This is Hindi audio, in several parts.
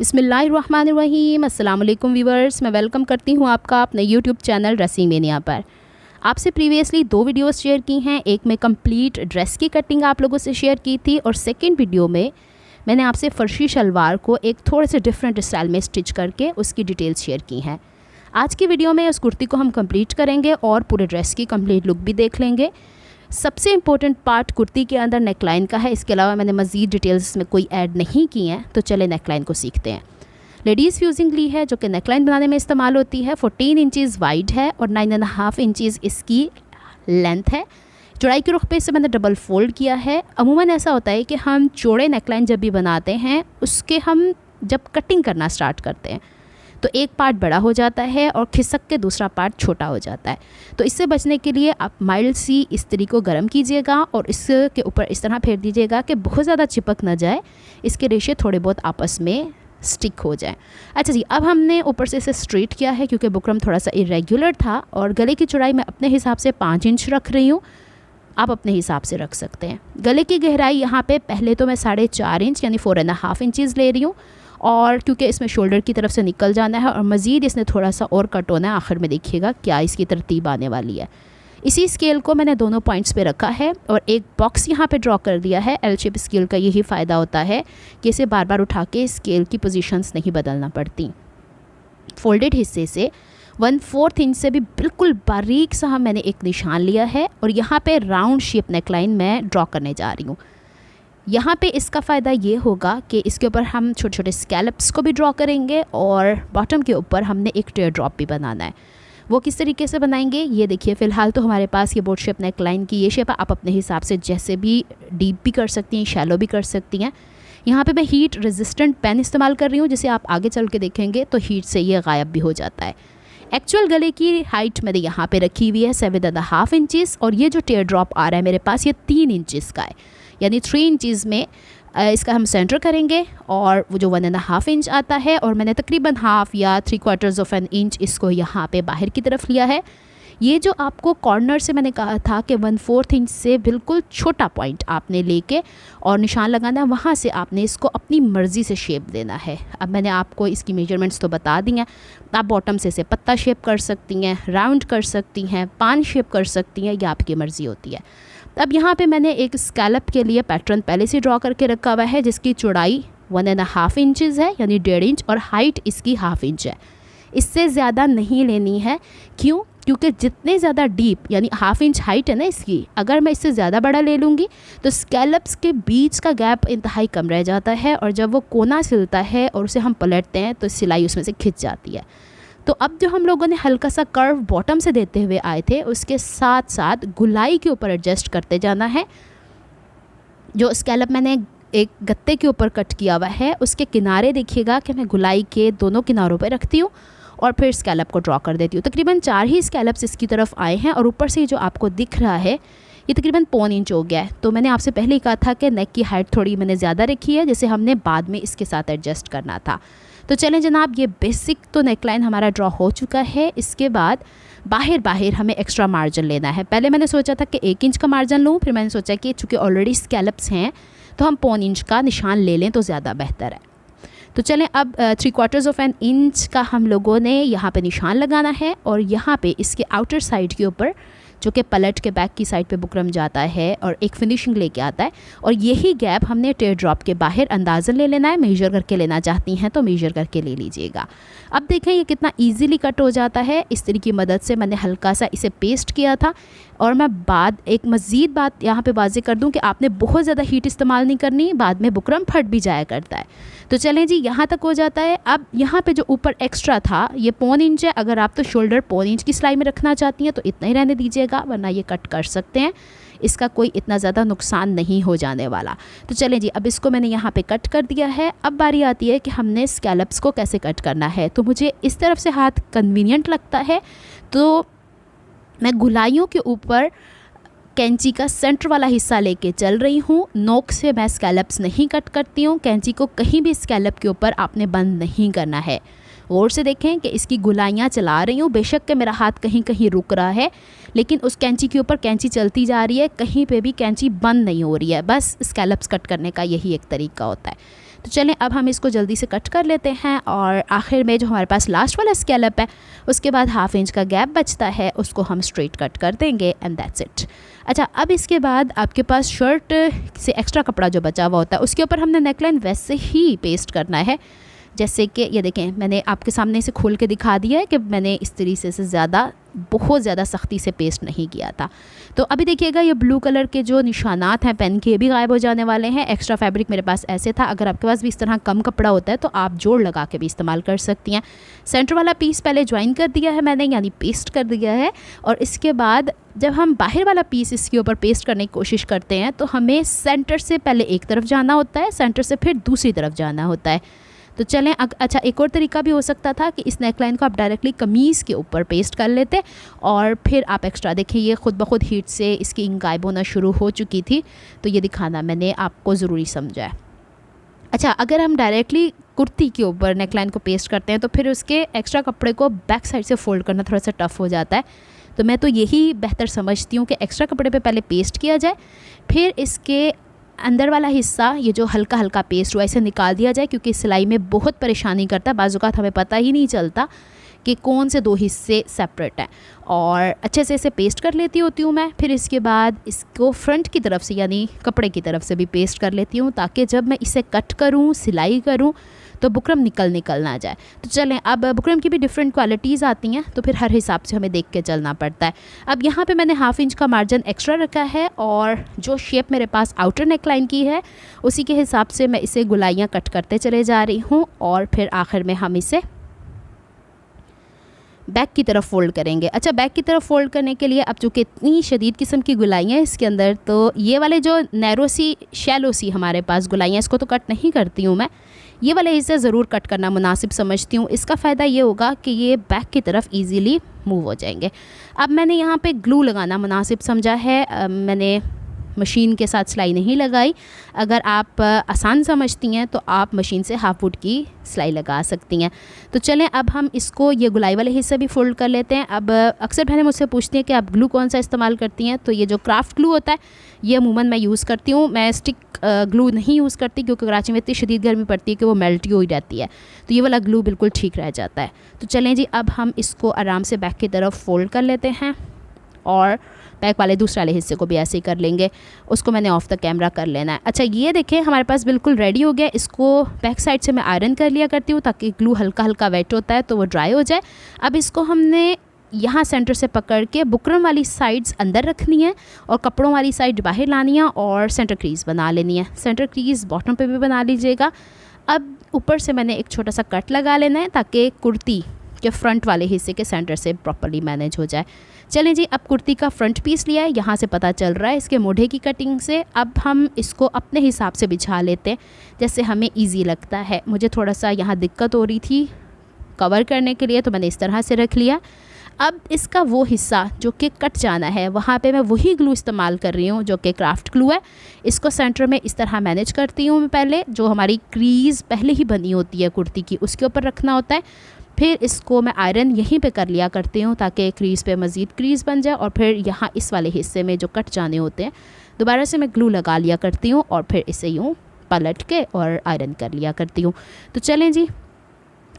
बिस्मिल्लाहिर्रहमानिर्रहीम। अस्सलाम वालेकुम व्यूवर्स, मैं वेलकम करती हूँ आपका अपने यूट्यूब चैनल ड्रेसिंग मेनिया पर। आपसे प्रीवियसली 2 वीडियोस शेयर की हैं। एक में कंप्लीट ड्रेस की कटिंग आप लोगों से शेयर की थी और सेकंड वीडियो में मैंने आपसे फ़र्शी शलवार को एक थोड़े से डिफरेंट स्टाइल में स्टिच करके उसकी डिटेल्स शेयर की हैं। आज की वीडियो में उस कुर्ती को हम कंप्लीट करेंगे और पूरे ड्रेस की कंप्लीट लुक भी देख लेंगे। सबसे इम्पोर्टेंट पार्ट कुर्ती के अंदर नेकलाइन का है। इसके अलावा मैंने मज़ीद डिटेल्स इसमें कोई ऐड नहीं की हैं। तो चले नेकलाइन को सीखते हैं। लेडीज़ फ्यूजिंग ली है जो कि नेकलाइन बनाने में इस्तेमाल होती है। 14 इंचज़ वाइड है और 9.5 इंचज़ इसकी लेंथ है। चौड़ाई के रुख पे इसे मैंने डबल फोल्ड किया है। अमूमन ऐसा होता है कि हम चौड़े नेकलाइन जब भी बनाते हैं उसके हम जब कटिंग करना स्टार्ट करते हैं तो एक पार्ट बड़ा हो जाता है और खिसक के दूसरा पार्ट छोटा हो जाता है। तो इससे बचने के लिए आप माइल्ड सी इस्त्री को गर्म कीजिएगा और इसके ऊपर इस तरह फेर दीजिएगा कि बहुत ज़्यादा चिपक ना जाए, इसके रेशे थोड़े बहुत आपस में स्टिक हो जाए। अच्छा जी, अब हमने ऊपर से इसे स्ट्रेट किया है क्योंकि बुकरम थोड़ा सा इरेगुलर था और गले की चौड़ाई मैं अपने हिसाब से 5 इंच रख रही हूँ। आप अपने हिसाब से रख सकते हैं। गले की गहराई यहाँ पे पहले तो मैं 4.5 इंच यानी 4.5 इंचज़ ले रही हूँ और क्योंकि इसमें शोल्डर की तरफ से निकल जाना है और मज़ीद इसने थोड़ा सा और कट होना है। आखिर में देखिएगा क्या इसकी तरतीब आने वाली है। इसी स्केल को मैंने दोनों पॉइंट्स पे रखा है और एक बॉक्स यहाँ पे ड्रॉ कर दिया है। एल शेप स्केल का यही फ़ायदा होता है कि इसे बार बार उठा के स्केल की पोजीशंस नहीं बदलना पड़ती। फोल्डेड हिस्से से 1/4 इंच से भी बिल्कुल बारीक सा मैंने एक निशान लिया है और यहाँ पे राउंड शेप नेकलाइन मैं ड्रॉ करने जा रही हूँ। यहाँ पे इसका फ़ायदा ये होगा कि इसके ऊपर हम छोटे छोटे स्कैलप्स को भी ड्रॉ करेंगे और बॉटम के ऊपर हमने एक टेयर ड्रॉप भी बनाना है। वो किस तरीके से बनाएंगे ये देखिए। फ़िलहाल तो हमारे पास ये बोट शेप नेकलाइन की ये शेप है। आप अपने हिसाब से जैसे भी डीप भी कर सकती हैं, शैलो भी कर सकती हैं। यहाँ पे मैं हीट रेजिस्टेंट पेन इस्तेमाल कर रही हूँ जिसे आप आगे चल के देखेंगे तो हीट से ये गायब भी हो जाता है। एक्चुअल गले की हाइट मैंने यहाँ पे रखी हुई है 7.5 इंचज़ और ये जो टेयर ड्रॉप आ रहा है मेरे पास ये 3 इंचज़ का है, यानी 3 इंचज़ में इसका हम सेंटर करेंगे और वो जो 1.5 इंच आता है और मैंने तकरीबन हाफ या 3/4 इंच इसको यहाँ पे बाहर की तरफ लिया है। ये जो आपको कॉर्नर से मैंने कहा था कि 1/4 इंच से बिल्कुल छोटा पॉइंट आपने लेके और निशान लगाना है, वहाँ से आपने इसको अपनी मर्ज़ी से शेप देना है। अब मैंने आपको इसकी मेजरमेंट्स तो बता दी हैं। आप बॉटम से इसे पत्ता शेप कर सकती हैं, राउंड कर सकती हैं, पान शेप कर सकती हैं, यह आपकी मर्ज़ी होती है। अब यहाँ पे मैंने एक स्कैलप के लिए पैटर्न पहले से ड्रॉ करके रखा हुआ है जिसकी चौड़ाई 1.5 इंचज़ है यानी 1.5 इंच और हाइट इसकी 1/2 इंच है। इससे ज़्यादा नहीं लेनी है। क्यों? क्योंकि जितने ज़्यादा डीप यानी 1/2 इंच हाइट है ना इसकी, अगर मैं इससे ज़्यादा बड़ा ले लूँगी तो स्कैलप्स के बीच का गैप इंतहाई कम रह जाता है और जब वो कोना सिलता है और उसे हम पलटते हैं तो सिलाई उसमें से खिंच जाती है। तो अब जो हम लोगों ने हल्का सा कर्व बॉटम से देते हुए आए थे उसके साथ साथ गुलाई के ऊपर एडजस्ट करते जाना है। जो स्कैलप मैंने एक गत्ते के ऊपर कट किया हुआ है उसके किनारे देखिएगा कि मैं गुलाई के दोनों किनारों पर रखती हूँ और फिर स्कैलप को ड्रॉ कर देती हूँ। तकरीबन 4 ही स्कैलप्स इसकी तरफ आए हैं और ऊपर से जो आपको दिख रहा है ये तकरीबन 1.25 इंच हो गया है। तो मैंने आपसे पहले ही कहा था कि नेक की हाइट थोड़ी मैंने ज़्यादा रखी है जिसे हमने बाद में इसके साथ एडजस्ट करना था। तो चलें जनाब, ये बेसिक तो नेकलाइन हमारा ड्रॉ हो चुका है। इसके बाद बाहर हमें एक्स्ट्रा मार्जिन लेना है। पहले मैंने सोचा था कि 1 इंच का मार्जिन लूँ, फिर मैंने सोचा कि चूँकि ऑलरेडी स्कैलप्स हैं तो हम 1.25 इंच का निशान ले लें तो ज़्यादा बेहतर है। तो चलें अब 3/4 इंच का हम लोगों ने यहाँ पे निशान लगाना है और यहाँ पे इसके आउटर साइड के ऊपर जो कि पलट के बैक की साइड पे बुकरम जाता है और एक फिनिशिंग लेके आता है और यही गैप हमने टेयर ड्रॉप के बाहर अंदाज़न ले लेना है। मेजर करके लेना चाहती हैं तो मेजर करके ले लीजिएगा। अब देखें ये कितना इजीली कट हो जाता है। इस तरीके की मदद से मैंने हल्का सा इसे पेस्ट किया था और मैं एक मज़ीद बात यहाँ पे वाज़े कर दूँ कि आपने बहुत ज़्यादा हीट इस्तेमाल नहीं करनी, बाद में बुकरम फट भी जाया करता है। तो चलें जी, यहाँ तक हो जाता है। अब यहाँ पे जो ऊपर एक्स्ट्रा था ये 1.25 इंच है। अगर आप तो शोल्डर 1.25 इंच की सिलाई में रखना चाहती हैं तो इतना ही रहने दीजिएगा, वरना ये कट कर सकते हैं। इसका कोई इतना ज़्यादा नुकसान नहीं हो जाने वाला। तो चलें जी, अब इसको मैंने यहाँ पे कट कर दिया है। अब बारी आती है कि हमने स्कैलप्स को कैसे कट करना है। तो मुझे इस तरफ से हाथ कन्वीनियंट लगता है तो मैं गुलाइयों के ऊपर कैंची का सेंटर वाला हिस्सा लेके चल रही हूँ। नोक से मैं स्कैलप्स नहीं कट करती हूँ। कैंची को कहीं भी स्कैलप के ऊपर आपने बंद नहीं करना है। गौर से देखें कि इसकी गुलाइयाँ चला रही हूँ। बेशक कि मेरा हाथ कहीं कहीं रुक रहा है लेकिन उस कैंची के ऊपर कैंची चलती जा रही है, कहीं पे भी कैंची बंद नहीं हो रही है। बस स्कैलप्स कट करने का यही एक तरीका होता है। तो चलें अब हम इसको जल्दी से कट कर लेते हैं। और आखिर में जो हमारे पास लास्ट वाला स्कैलप है उसके बाद 1/2 इंच का गैप बचता है, उसको हम स्ट्रेट कट कर देंगे एंड दैट्स इट। अच्छा, अब इसके बाद आपके पास शर्ट से एक्स्ट्रा कपड़ा जो बचा हुआ होता है उसके ऊपर हमने नेकलाइन वैसे ही पेस्ट करना है, जैसे कि ये देखें मैंने आपके सामने से खोल के दिखा दिया है कि मैंने इस तरीके से बहुत ज़्यादा सख्ती से पेस्ट नहीं किया था। तो अभी देखिएगा ये ब्लू कलर के जो निशानात हैं पेन के भी गायब हो जाने वाले हैं। एक्स्ट्रा फैब्रिक मेरे पास ऐसे था, अगर आपके पास भी इस तरह कम कपड़ा होता है तो आप जोड़ लगा के भी इस्तेमाल कर सकती हैं। सेंटर वाला पीस पहले ज्वाइन कर दिया है मैंने, यानी पेस्ट कर दिया है। और इसके बाद जब हम बाहर वाला पीस इसके ऊपर पेस्ट करने की कोशिश करते हैं तो हमें सेंटर से पहले एक तरफ जाना होता है, सेंटर से फिर दूसरी तरफ जाना होता है। तो चलें अच्छा, एक और तरीका भी हो सकता था कि इस नेकलाइन को आप डायरेक्टली कमीज़ के ऊपर पेस्ट कर लेते और फिर आप एक्स्ट्रा देखें ये खुद ब खुद हीट से इसकी इंक गायब होना शुरू हो चुकी थी, तो ये दिखाना मैंने आपको ज़रूरी समझा है। अच्छा, अगर हम डायरेक्टली कुर्ती के ऊपर नेकलाइन को पेस्ट करते हैं तो फिर उसके एक्स्ट्रा कपड़े को बैक साइड से फ़ोल्ड करना थोड़ा सा टफ़ हो जाता है। तो मैं तो यही बेहतर समझती हूँ कि एक्स्ट्रा कपड़े पे पहले पेस्ट किया जाए, फिर इसके अंदर वाला हिस्सा ये जो हल्का हल्का पेस्ट हुआ इसे निकाल दिया जाए, क्योंकि सिलाई में बहुत परेशानी करता है। बाज़ औक़ात हमें पता ही नहीं चलता कि कौन से 2 हिस्से सेपरेट हैं। और अच्छे से इसे पेस्ट कर लेती होती हूँ मैं। फिर इसके बाद इसको फ्रंट की तरफ से यानी कपड़े की तरफ से भी पेस्ट कर लेती हूँ, ताकि जब मैं इसे कट करूँ सिलाई करूँ तो बुकरम निकल ना जाए। तो चलें, अब बुकरम की भी डिफरेंट क्वालिटीज़ आती हैं, तो फिर हर हिसाब से हमें देख के चलना पड़ता है। अब यहाँ पे मैंने 1/2 इंच का मार्जिन एक्स्ट्रा रखा है और जो शेप मेरे पास आउटर नेकलाइन की है उसी के हिसाब से मैं इसे गुलाइयाँ कट करते चले जा रही हूँ। और फिर आखिर में हम इसे बैक की तरफ फ़ोल्ड करेंगे। अच्छा, बैक की तरफ फ़ोल्ड करने के लिए अब चूँकि इतनी शदीद किस्म की गुलाइयाँ हैं इसके अंदर, तो ये वाले जो नैरो सी शैलो सी हमारे पास गुलाइयाँ इसको तो कट नहीं करती हूँ मैं, ये वाले हिस्से ज़रूर कट करना मुनासिब समझती हूँ। इसका फ़ायदा ये होगा कि ये बैक की तरफ ईज़िली मूव हो जाएंगे। अब मैंने यहाँ पे ग्लू लगाना मुनासिब समझा है, मैंने मशीन के साथ सिलाई नहीं लगाई। अगर आप आसान समझती हैं तो आप मशीन से 1/2 फुट की सिलाई लगा सकती हैं। तो चलें अब हम इसको ये गुलाई वाले हिस्से भी फ़ोल्ड कर लेते हैं। अब अक्सर बहनें मुझसे पूछती हैं कि आप ग्लू कौन सा इस्तेमाल करती हैं, तो ये जो क्राफ्ट ग्लू होता है ये अमूमन मैं यूज़ करती हूँ। मैं स्टिक ग्लू नहीं यूज़ करती, क्योंकि कराची में इतनी शदीद गर्मी पड़ती है कि वो मेल्ट ही रहती है, तो ये वाला ग्लू बिल्कुल ठीक रह जाता है। तो चलें जी, अब हम इसको आराम से बैक की तरफ फ़ोल्ड कर लेते हैं और बैक वाले दूसरे वाले हिस्से को भी ऐसे ही कर लेंगे। उसको मैंने ऑफ द कैमरा कर लेना है। अच्छा, ये देखें हमारे पास बिल्कुल रेडी हो गया। इसको बैक साइड से मैं आयरन कर लिया करती हूँ ताकि ग्लू हल्का हल्का वेट होता है तो वो ड्राई हो जाए। अब इसको हमने यहाँ सेंटर से पकड़ के बुकरम वाली साइड्स अंदर रखनी है और कपड़ों वाली साइड बाहर लानी है और सेंटर क्रीज़ बना लेनी है। सेंटर क्रीज़ बॉटम पे भी बना लीजिएगा। अब ऊपर से मैंने एक छोटा सा कट लगा लेना है ताकि कुर्ती के फ्रंट वाले हिस्से के सेंटर से प्रॉपर्ली मैनेज हो जाए। चलें जी, अब कुर्ती का फ्रंट पीस लिया है, यहाँ से पता चल रहा है इसके मोढ़े की कटिंग से। अब हम इसको अपने हिसाब से बिछा लेते हैं जैसे हमें इजी लगता है। मुझे थोड़ा सा यहाँ दिक्कत हो रही थी कवर करने के लिए, तो मैंने इस तरह से रख लिया। अब इसका वो हिस्सा जो कि कट जाना है वहाँ पे मैं वही ग्लू इस्तेमाल कर रही हूँ जो कि क्राफ्ट ग्लू है। इसको सेंटर में इस तरह मैनेज करती हूँ मैं। पहले जो हमारी क्रीज़ पहले ही बनी होती है कुर्ती की उसके ऊपर रखना होता है, फिर इसको मैं आयरन यहीं पे कर लिया करती हूँ ताकि क्रीज़ पे मज़ीद क्रीज़ बन जाए। और फिर यहाँ इस वाले हिस्से में जो कट जाने होते हैं दोबारा से मैं ग्लू लगा लिया करती हूँ और फिर इसे यूँ पलट के और आयरन कर लिया करती हूँ। तो चलें जी,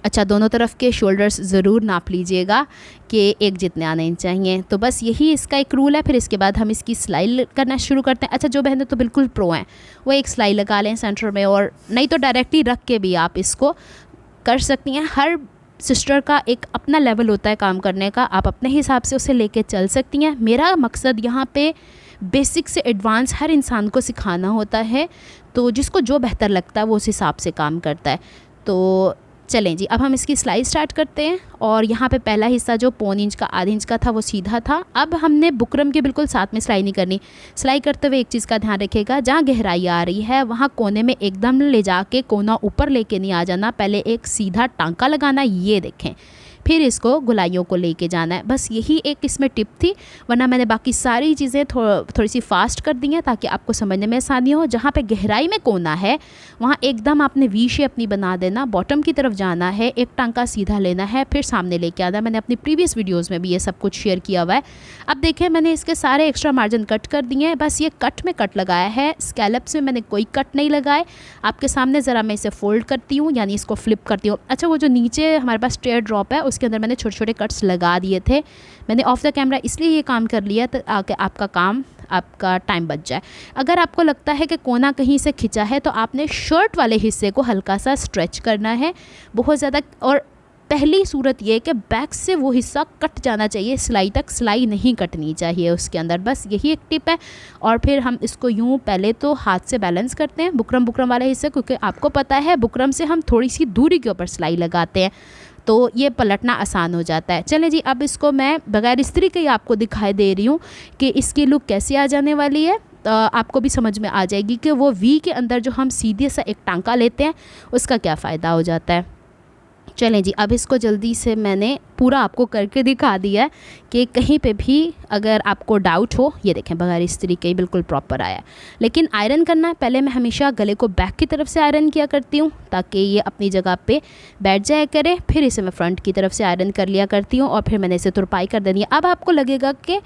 अच्छा, दोनों तरफ के शोल्डर्स ज़रूर नाप लीजिएगा कि एक जितने आने चाहिए। तो बस यही इसका एक रूल है। फिर इसके बाद हम इसकी सिलाई करना शुरू करते हैं। अच्छा, जो बहनें तो बिल्कुल प्रो हैं वो एक सिलाई लगा लें सेंटर में, और नहीं तो डायरेक्टली रख के भी आप इसको कर सकती हैं। हर सिस्टर का एक अपना लेवल होता है काम करने का, आप अपने हिसाब से उसे लेके चल सकती हैं। मेरा मकसद यहाँ पे बेसिक से एडवांस हर इंसान को सिखाना होता है, तो जिसको जो बेहतर लगता है वो उस हिसाब से काम करता है। तो चलें जी, अब हम इसकी सिलाई स्टार्ट करते हैं। और यहाँ पे पहला हिस्सा जो 1.25 इंच का आधा इंच का था वो सीधा था। अब हमने बुकरम के बिल्कुल साथ में सिलाई नहीं करनी। सिलाई करते हुए एक चीज़ का ध्यान रखिएगा, जहाँ गहराई आ रही है वहाँ कोने में एकदम ले जाके कोना ऊपर लेके नहीं आ जाना, पहले एक सीधा टांका लगाना। ये देखें, फिर इसको गोलाइयों को लेके जाना है। बस यही एक इसमें टिप थी, वरना मैंने बाकी सारी चीज़ें थोड़ी सी फास्ट कर दी हैं ताकि आपको समझने में आसानी हो। जहाँ पे गहराई में कोना है वहाँ एकदम आपने वी शेप नहीं बना देना, बॉटम की तरफ जाना है, एक टांका सीधा लेना है, फिर सामने लेके आना है। मैंने अपनी प्रीवियस वीडियोज़ में भी ये सब कुछ शेयर किया हुआ है। अब देखें मैंने इसके सारे एक्स्ट्रा मार्जिन कट कर दिए हैं, बस ये कट में कट लगाया है, स्कैलप्स में मैंने कोई कट नहीं लगाए। आपके सामने ज़रा मैं इसे फोल्ड करती हूँ, यानी इसको फ्लिप करती हूँ। अच्छा, वो जो नीचे हमारे पास टेयर ड्रॉप है उसके अंदर मैंने छोटे छोटे कट्स लगा दिए थे। मैंने ऑफ द कैमरा इसलिए ये काम कर लिया ताकि आपका टाइम बच जाए। अगर आपको लगता है कि कोना कहीं से खिंचा है तो आपने शर्ट वाले हिस्से को हल्का सा स्ट्रेच करना है, बहुत ज़्यादा। और पहली सूरत ये कि बैक से वो हिस्सा कट जाना चाहिए, सिलाई तक सिलाई नहीं कटनी चाहिए उसके अंदर, बस यही एक टिप है। और फिर हम इसको यूँ पहले तो हाथ से बैलेंस करते हैं बुकरम वाले हिस्से, क्योंकि आपको पता है बुकरम से हम थोड़ी सी दूरी के ऊपर सिलाई लगाते हैं तो ये पलटना आसान हो जाता है। चलें जी, अब इसको मैं बगैर इस्त्री के ही आपको दिखाई दे रही हूँ कि इसकी लुक कैसे आ जाने वाली है। तो आपको भी समझ में आ जाएगी कि वो वी के अंदर जो हम सीधे सा एक टांका लेते हैं उसका क्या फ़ायदा हो जाता है। चलें जी, अब इसको जल्दी से मैंने पूरा आपको करके दिखा दिया है कि कहीं पे भी अगर आपको डाउट हो, ये देखें बगैर इस्त्री के ही बिल्कुल प्रॉपर आया है। लेकिन आयरन करना है, पहले मैं हमेशा गले को बैक की तरफ से आयरन किया करती हूँ ताकि ये अपनी जगह पे बैठ जाया करे, फिर इसे मैं फ्रंट की तरफ से आयरन कर लिया करती हूँ और फिर मैंने इसे तुरपाई कर देनी है। अब आपको लगेगा कि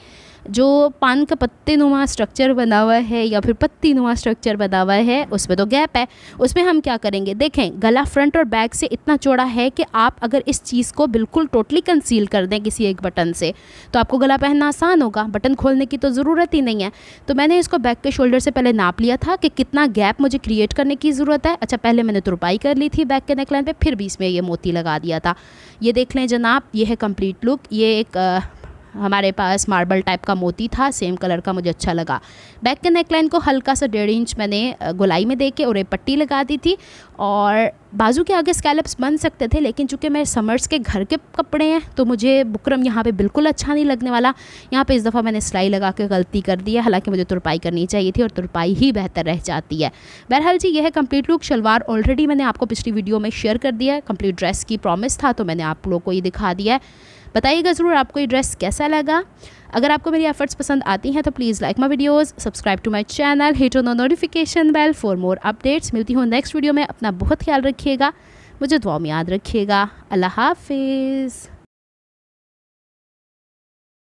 जो पान का पत्ते नुमा स्ट्रक्चर बना हुआ है या फिर पत्ती नुमा स्ट्रक्चर बना हुआ है उसमें तो गैप है, उसमें हम क्या करेंगे। देखें गला फ्रंट और बैक से इतना चौड़ा है कि आप अगर इस चीज़ को बिल्कुल टोटली कंसील कर दें किसी एक बटन से तो आपको गला पहनना आसान होगा, बटन खोलने की तो ज़रूरत ही नहीं है। तो मैंने इसको बैक के शोल्डर से पहले नाप लिया था कि कितना गैप मुझे क्रिएट करने की ज़रूरत है। अच्छा, पहले मैंने तुरपाई कर ली थी बैक के नेकलाइन पे, फिर बीच में ये मोती लगा दिया था। ये देख लें जनाब, ये है कंप्लीट लुक। ये एक हमारे पास मार्बल टाइप का मोती था, सेम कलर का, मुझे अच्छा लगा। बैक के नेकलाइन को हल्का सा 1.5 इंच मैंने गोलाई में दे के और एक पट्टी लगा दी थी। और बाजू के आगे स्कैलप्स बन सकते थे, लेकिन चूंकि मेरे समर्स के घर के कपड़े हैं तो मुझे बुकरम यहाँ पे बिल्कुल अच्छा नहीं लगने वाला। यहाँ पे इस दफ़ा मैंने सिलाई लगा के गलती कर दी है, हालांकि मुझे तुरपाई करनी चाहिए थी और तुरपाई ही बेहतर रह जाती है। बहरहाल जी, यह है कंप्लीट लुक। शलवार ऑलरेडी मैंने आपको पिछली वीडियो में शेयर कर दिया है, कंप्लीट ड्रेस की प्रॉमिस था तो मैंने आप लोगों को ये दिखा दिया है। बताइएगा ज़रूर आपको ये ड्रेस कैसा लगा। अगर आपको मेरी एफर्ट्स पसंद आती हैं तो please like my videos, subscribe to my channel, hit on the notification bell for more updates. मिलती हूँ नेक्स्ट वीडियो में। अपना बहुत ख्याल रखिएगा, मुझे दुआ में याद रखिएगा। अल्लाह हाफिज़।